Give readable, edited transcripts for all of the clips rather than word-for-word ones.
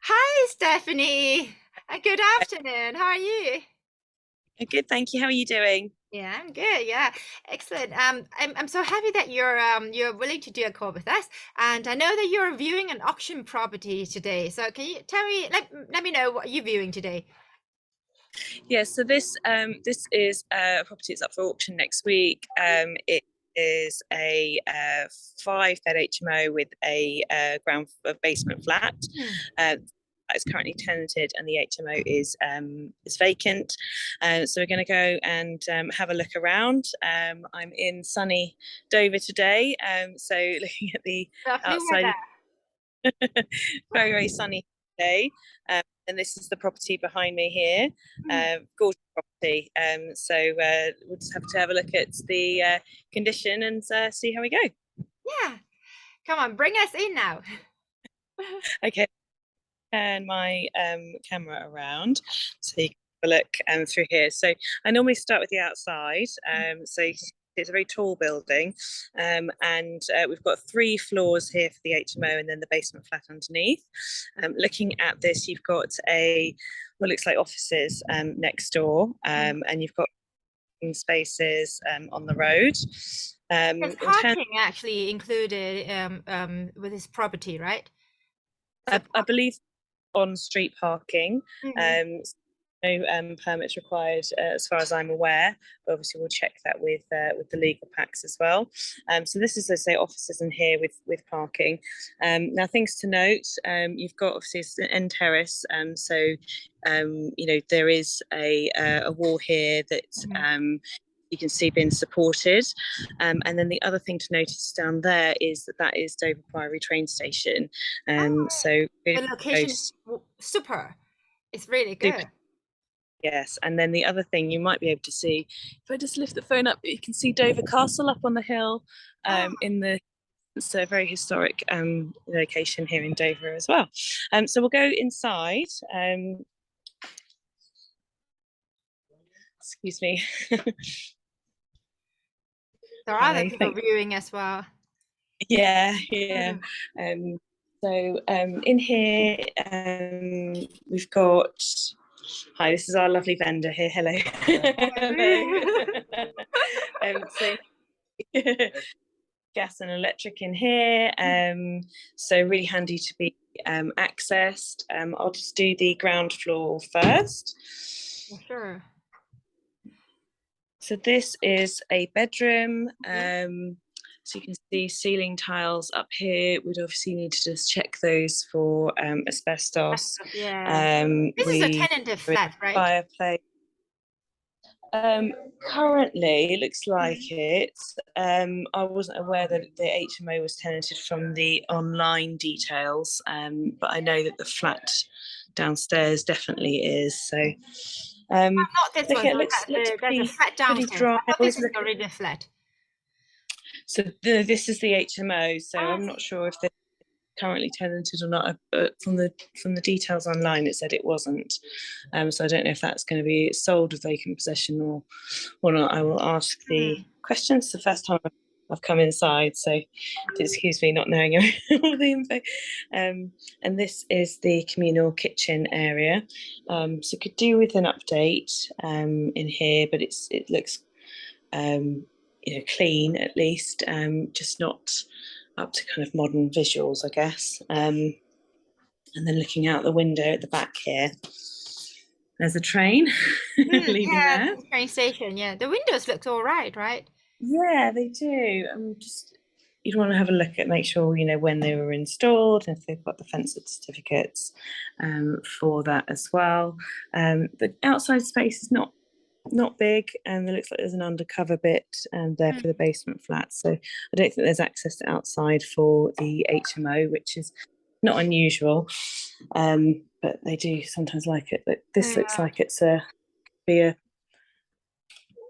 Hi, Stephanie. Good afternoon. How are you? Good, thank you. How are you doing? Yeah, I'm good. Yeah, excellent. I'm so happy that you're willing to do a call with us, and I know that you're viewing an auction property today. So can you tell me, let me know what you're viewing today? Yeah, so this is a property that's up for auction next week. It is a five-bed HMO with a basement flat. Hmm. It's currently tenanted, and the HMO is vacant. So we're going to go and have a look around. I'm in sunny Dover today, so looking at the Lovely outside, weather. very, very sunny day. And this is the property behind me here. Hmm. Gorgeous property. So we'll just have to have a look at the condition and see how we go. Yeah, come on, bring us in now. Okay, turn my camera around so you can have a look through here. So I normally start with the outside. So you can see it's a very tall building, and we've got three floors here for the HMO and then the basement flat underneath. Looking at this, you've got what looks like offices next door, and you've got spaces on the road. There's In terms, parking actually included with this property, right? So I park. believe on street parking. Mhm. Um, no permits required as far as I'm aware. But obviously, we'll check that with the legal packs as well. So this is, let's say, offices in here with parking. Now, things to note: you've got obviously an end terrace. There is a wall here that Mhm. you can see being supported. And then the other thing to notice down there is that is Dover Priory train station. So The really location is close. super. It's really Super, good. yes. And then the other thing you might be able to see, if I just lift the phone up, you can see Dover Castle up on the hill. Oh, In the It's a very historic location here in Dover as well. So we'll go inside. Excuse me. there are other Hi, people thanks. viewing as well. Yeah, yeah. Mhm. In here, we've got. Hi, this is our lovely vendor here. Hello. Hello. So gas and electric in here. So really handy to be accessed. I'll just do the ground floor first. For sure. So this is a bedroom. Mhm. So you can see ceiling tiles up here. We'd obviously need to just check those for asbestos. Yeah. This is a We tenanted there is flat, a right? fireplace. Currently, it looks like Mhm. it. I wasn't aware that the HMO was tenanted from the online details, but I know that the flat downstairs definitely is. So, Not this one. okay, So it looks there's a flat pretty downstairs. dry. I I thought this always is look at, already a flat. so this is the HMO. So Oh, I I'm not see. sure if they're currently tenanted or not. But from the details online, it said it wasn't. So I don't know if that's going to be sold with vacant possession or not. I will ask the Hmm. questions. It's the first time I've come inside, so excuse me not knowing all the info. And this is the communal kitchen area. So could do with an update in here, but it looks um, clean at least, just not up to kind of modern visuals, I guess. And then looking out the window at the back here, there's a train leaving Yeah, there. the train station. Yeah, the windows look all right, right? Yeah, they do. Just you'd want to have a look at make sure when they were installed and if they've got the fencing certificates for that as well. The outside space is not big, and it looks like there's an undercover bit there Mm. for the basement flat. So I don't think there's access to outside for the HMO, which is not unusual. But they do sometimes like it. But this looks Yeah. like it's a be a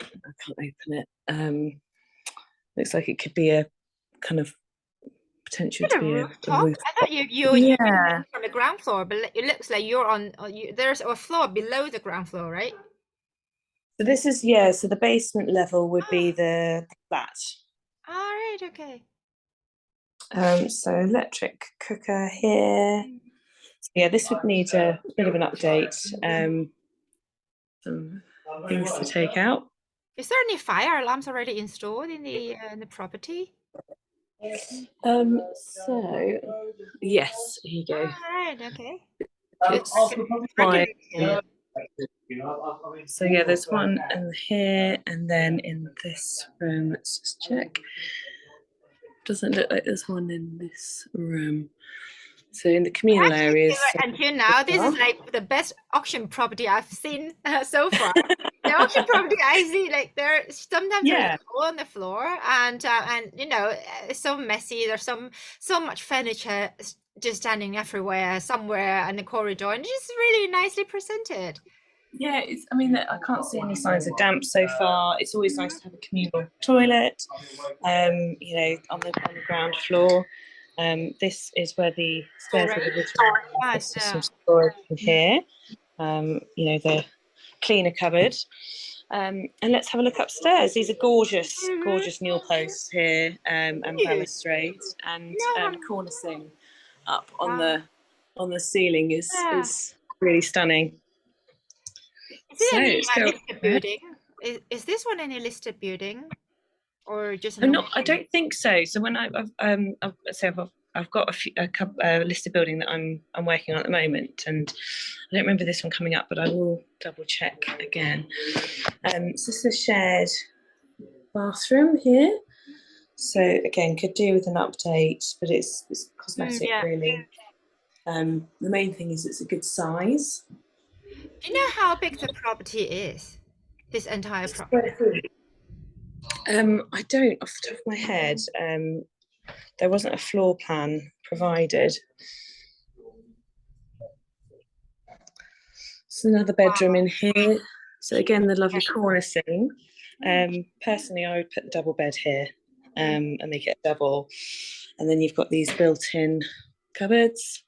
I can't open it. Looks like it could be a kind of potential Is it to a be a rooftop? roof. I thought you Yeah. visiting from the ground floor, but it looks like you're on. There's a floor below the ground floor, right? So this is yeah. So the basement level would be Ah, the flat. all right, okay. So electric cooker here. So yeah, this would need a bit of an update. Some things to take out. Is there any fire alarms already installed in the property? So yes, here you go. All right, okay. It's Regulated. So yeah, there's one in here, and then in this room. Let's just check. Doesn't look like there's one in this room. So in the communal areas. Until now, this is like the best auction property I've seen so far. The auction property I see, like there sometimes there's a hole on the floor, and you know, it's so messy. There's so much furniture just standing everywhere, somewhere in the corridor, and just really nicely presented. Yeah, I mean, I can't see any signs of damp so far. It's always nice to have a communal toilet, you know, on the ground floor. This is where the stairs would originally some storage in here. You know, the cleaner cupboard. And let's have a look upstairs. These are gorgeous, gorgeous newel posts here, and balustrades, and cornicing up on the ceiling is really stunning. Is it any listed building? Is this one any listed building, or just? I don't think so. So when I've got a listed building that I'm working on at the moment, and I don't remember this one coming up, but I will double check again. So this is a shared bathroom here. So again, could do with an update, but it's cosmetic really. The main thing is it's a good size. Do you know how big the property is? This entire property? I don't off the top of my head. There wasn't a floor plan provided. It's another bedroom in here. So again, the lovely cornicing. Personally, I would put the double bed here, and make it a double. And then you've got these built-in cupboards,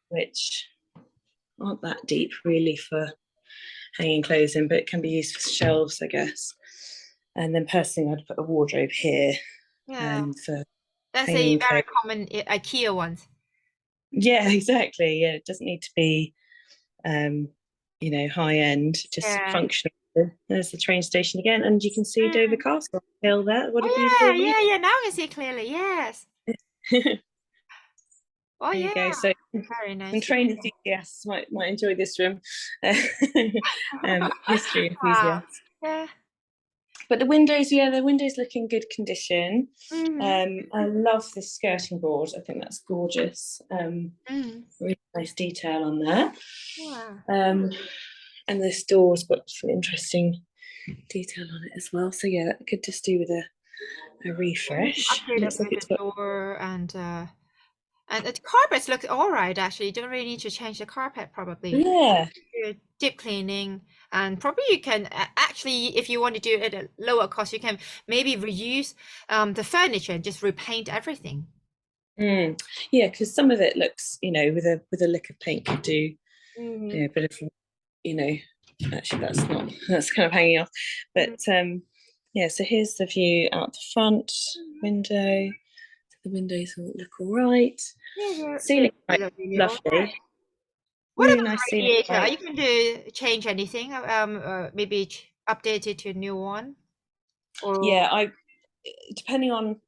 which aren't that deep really for hanging clothes in, but it can be used for shelves, I guess. And then personally, I'd put a wardrobe here. For that's a very common IKEA one. Yeah, exactly. Yeah, it doesn't need to be, you know, high end, just functional. There's the train station again, and you can see Dover Castle hill there. What a beautiful view. Yeah. Now I see clearly. Yes. There you go. So very nice. And train enthusiasts might enjoy this room. History enthusiasts. Yeah. But the windows look in good condition. I love this skirting board. I think that's gorgeous. Really nice detail on there. And this door's got some interesting detail on it as well. So yeah, that could just do with a refresh. Looks like it's door and the carpets look all right. Actually, you don't really need to change the carpet probably. Yeah. Deep cleaning, and probably you can actually, if you want to do it at a lower cost, you can maybe reuse the furniture and just repaint everything. Yeah, because some of it looks, you know, with a lick of paint could do, you know, a bit of, you know, actually that's kind of hanging off, but yeah. So here's the view out the front window. The windows all look all right. Ceiling height, lovely. What about the radiator? Are you going to change anything? Maybe update it to a new one? Or... Yeah, depending on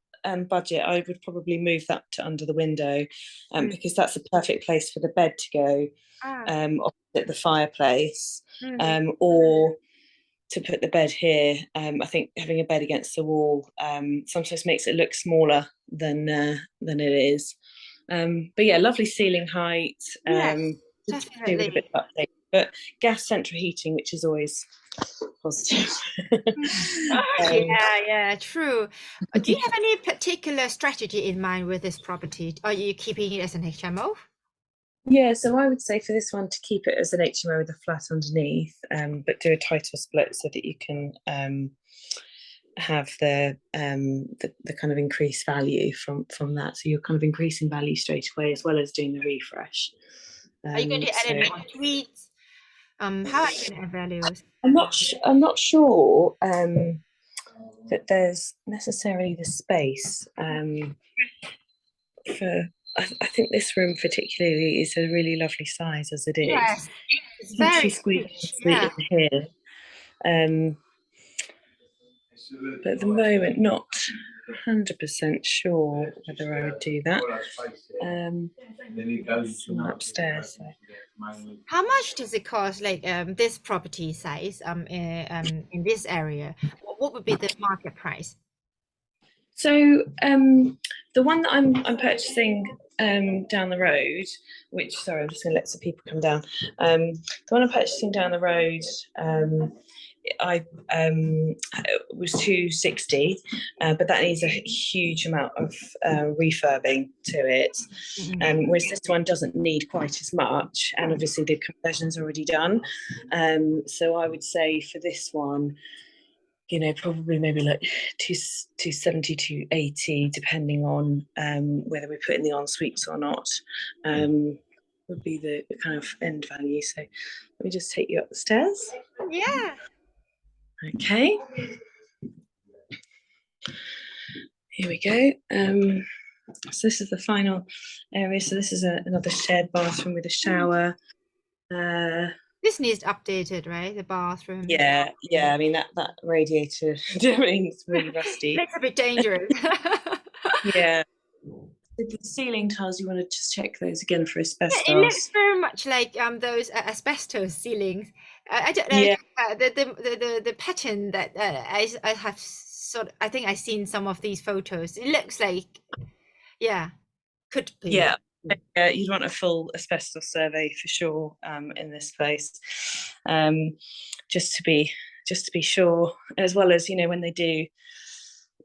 budget, I would probably move that to under the window, because that's a perfect place for the bed to go, opposite the fireplace, or to put the bed here. I think having a bed against the wall sometimes makes it look smaller than it is. But yeah, lovely ceiling height. Definitely. With a bit of update. But gas central heating, which is always positive. Yeah, true. Do you have any particular strategy in mind with this property? Are you keeping it as an HMO? Yeah, so I would say for this one to keep it as an HMO with a flat underneath, but do a title split so that you can have the kind of increased value from that. So you're kind of increasing value straight away as well as doing the refresh. Are you going to add any more tweets? How are you going to add values? I'm not sure that there's necessarily the space for I think this room particularly is a really lovely size as it is. Yes, it's You can actually very squeeze huge. nicely Yeah. in here. Um, but at the moment, not 100% sure whether I would do that. Someone upstairs. So. How much does it cost, like this property size in this area? What would be the market price? So the one that I'm purchasing down the road, which sorry, I'm just going to let some people come down. The one I'm purchasing down the road, I was 260, but that needs a huge amount of refurbing to it. Mhm. Whereas this one doesn't need quite as much, and obviously the conversion's already done. So I would say for this one, you know, probably maybe like 270, 280, depending on whether we put in the en-suites or not, would be the kind of end value. So let me just take you up the stairs. Yeah. Okay. Here we go. So this is the final area. So this is another shared bathroom with a shower. This needs updated, right? The bathroom. Yeah. I mean that radiator is really rusty. Looks a bit dangerous. Yeah. The ceiling tiles, you want to just check those again for Yeah, it looks asbestos. very much like those asbestos ceilings. I don't know Yeah. the pattern that I have I think I've seen some of these photos. It looks like yeah, could be. Yeah. You'd want a full asbestos survey for sure in this place, just to be sure, as well as, you know, when they do,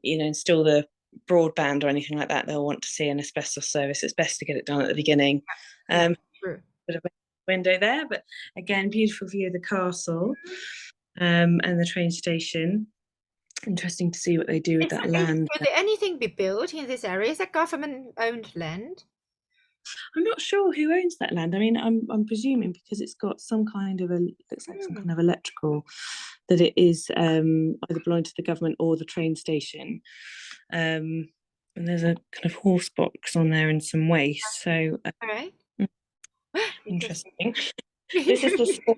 you know, install the broadband or anything like that, they'll want to see an asbestos service. It's best to get it done at the beginning. Yeah, true. Bit of a window there, but again, beautiful view of the castle and the train station. Interesting to see what they do with that land. Will there anything be built in this area? Is that government-owned land? I'm not sure who owns that land. I mean, I'm presuming because it's got some kind of looks like some kind of electrical, that it is either belonging to the government or the train station. And there's a kind of horse box on there and some waste. So All right. interesting. This is the spot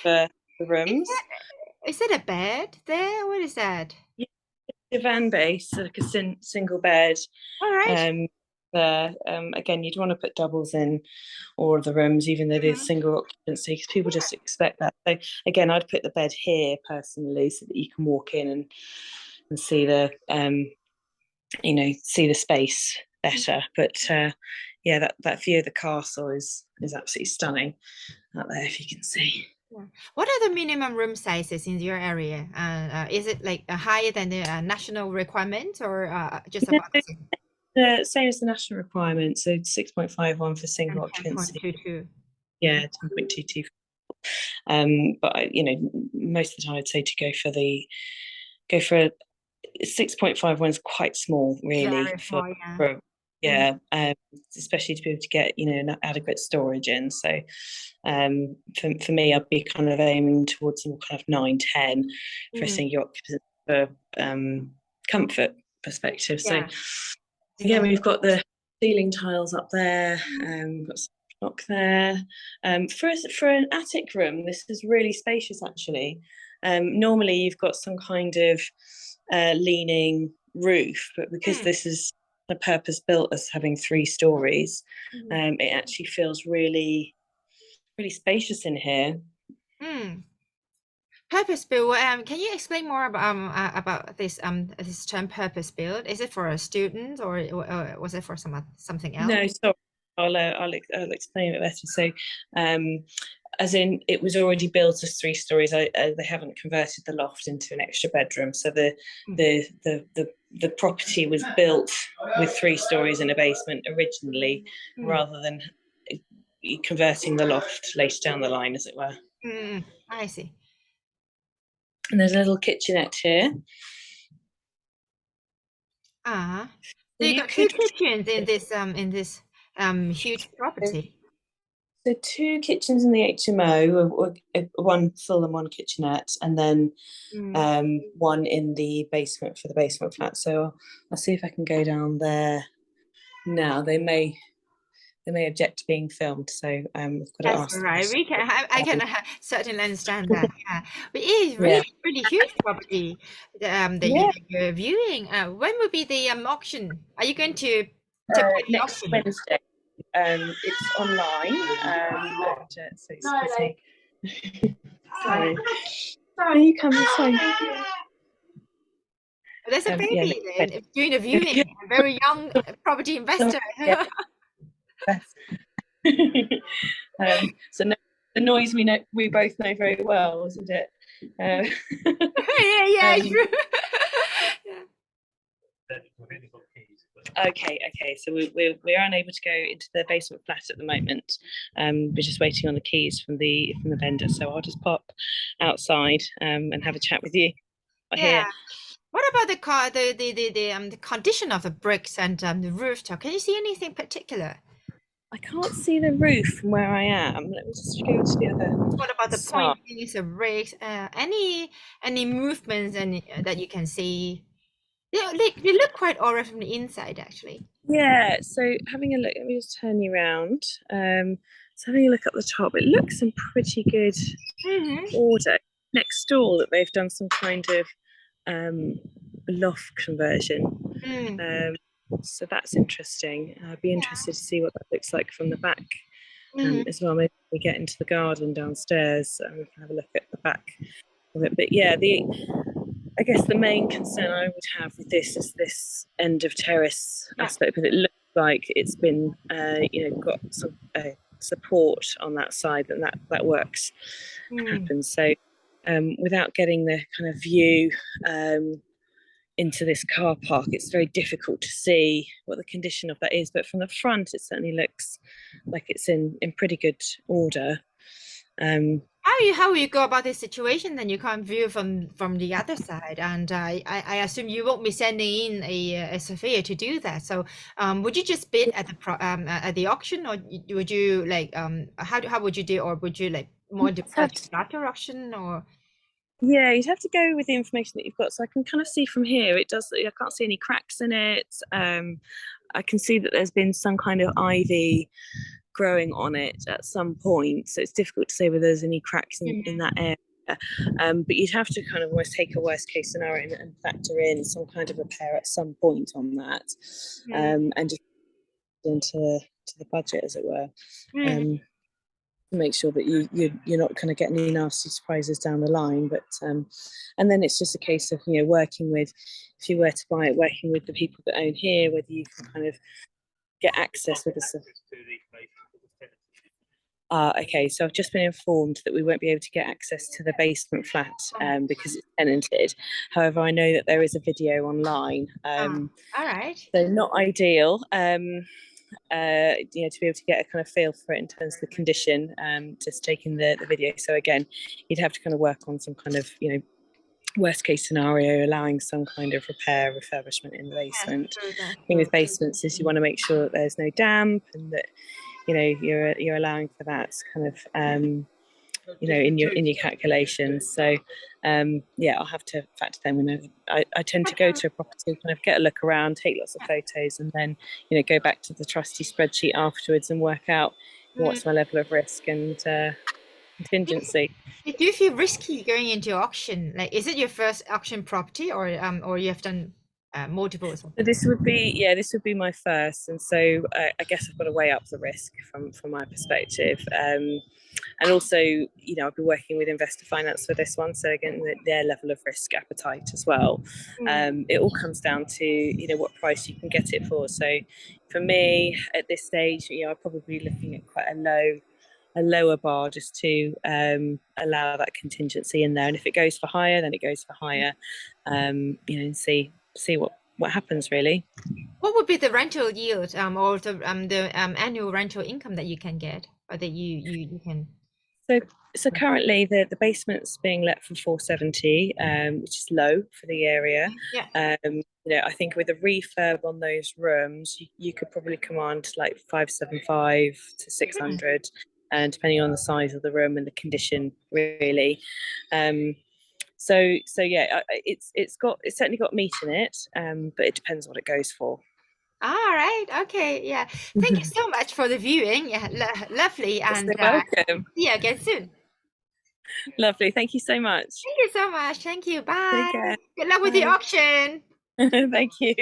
for the rooms. Is that a bed there? What is that? Yeah, divan base, so like a single bed. All right. There. Again, you'd want to put doubles in all of the rooms, even though there's single occupancy, because people just expect that. So again, I'd put the bed here personally, so that you can walk in and see the you know, see the space better. But yeah, that view of the castle is absolutely stunning out there, if you can see. Yeah. What are the minimum room sizes in your area? Is it like higher than the national requirement or just about the same? Same as the national requirement, so 6.51 for single And occupancy. 10.22. Yeah, 10.22. But you know, most of the time I'd say to go for 6.51 is quite small, really, Very small, yeah. for yeah, especially to be able to get, you know, adequate storage in. So for me, I'd be kind of aiming towards more kind of 9, 10 for a single occupancy for comfort perspective. So yeah, we've got the ceiling tiles up there, got some block there. For an attic room, this is really spacious actually. Normally you've got some kind of leaning roof, but because this is a purpose built as having 3 stories, it actually feels really, really spacious in here. Purpose build. Can you explain more about this term purpose build? Is it for a student or was it for something else? No, sorry. I'll explain it better. So, as in, it was already built as 3 stories. They haven't converted the loft into an extra bedroom. So the property was built with 3 stories and a basement originally, rather than converting the loft later down the line, as it were. I see. And there's a little kitchenette here. So you got 2 kitchens in this huge property. So 2 kitchens in the HMO, one full and one kitchenette, and then one in the basement for the basement flat. So I'll see if I can go down there now. They may they may object to being filmed. So we've got to That's ask the right. question. We can. I can certainly understand that. Yeah, but it is Yeah, really huge property that yeah. you're viewing. When will be the auction? Are you going to take part in the Next auction? Wednesday. It's online. So excuse me. Sorry. Are you coming? Sorry. There's a Yeah. baby there doing the viewing. A very young property investor. Yeah. So the noise we both know very well, isn't it? Yeah, Um, true. Yeah. okay. So we're unable to go into the basement flat at the moment. We're just waiting on the keys from the vendor. So I'll just pop outside and have a chat with you Yeah. here. What about the condition of the bricks and the rooftop? Can you see anything particular? I can't see the roof from where I am. Let me just go to the other What about the side. pointings, the bricks? Any movements and that you can see? They look quite alright from the inside, actually. Yeah, so having a look, let me just turn you around. So having a look at the top, it looks in pretty good Mm-hmm. order. Next door, that they've done some kind of loft conversion. Mm. So that's interesting. I'd be interested to see what that looks like from the back Mm-hmm. as well. Maybe we get into the garden downstairs and we can have a look at the back of it. But yeah, I guess the main concern I would have with this is this end of terrace Yeah. aspect, because it looks like it's been, got some support on that side, and that works happens. So without getting the kind of view into this car park, it's very difficult to see what the condition of that is. But from the front, it certainly looks like it's in pretty good order. How will you go about this situation? Then you can't view from the other side, and I assume you won't be sending in a surveyor to do that. So, would you just bid at the auction, or would you like how would you do, or would you like more do a flatter auction, or? Yeah, you'd have to go with the information that you've got. So I can kind of see from here, I can't see any cracks in it. I can see that there's been some kind of ivy growing on it at some point. So it's difficult to say whether there's any cracks in that area. But you'd have to kind of almost take a worst case scenario and factor in some kind of repair at some point on that, and just into the budget, as it were. Make sure that you're not kind of getting any nasty surprises down the line, but and then it's just a case of working with, if you were to buy it, working with the people that own here, whether you can kind of get access with us. Okay, so I've just been informed that we won't be able to get access to the basement flat because it's tenanted. However, I know that there is a video online. All right. So not ideal. To be able to get a kind of feel for it in terms of the condition, just taking the video. So again, you'd have to kind of work on some kind of, worst case scenario, allowing some kind of repair, refurbishment in the basement. The thing with basements is you want to make sure that there's no damp and that, you're allowing for that kind of, in your calculations. So I'll have to factor them in. I tend to go to a property, kind of get a look around, take lots of photos, and then go back to the trusty spreadsheet afterwards and work out what's my level of risk and contingency. Do you feel risky going into auction? Like, is it your first auction property, or you have done multiple or something? So this would be my first, and so I guess I've got to weigh up the risk from my perspective. And also, I've been working with Investor Finance for this one, so again, their level of risk appetite as well. It all comes down to what price you can get it for. So for me at this stage, I'm probably looking at quite a lower bar, just to allow that contingency in there. And if it goes for higher, then it goes for higher. And see what happens, really. What would be the rental yield, or the annual rental income that you can get, or that you can? So currently the basement's being let for 470, which is low for the area. Yeah. I think with a refurb on those rooms, you could probably command like 575 to 600, and depending on the size of the room and the condition, really. So yeah, it's certainly got meat in it, but it depends what it goes for. All right. Okay. Yeah. Thank you so much for the viewing. Yeah. Lovely. You're so And welcome. see you again soon. Lovely. Thank you so much. Thank you so much. Thank you. Take Bye. care. Good luck with the Bye. auction. Thank you.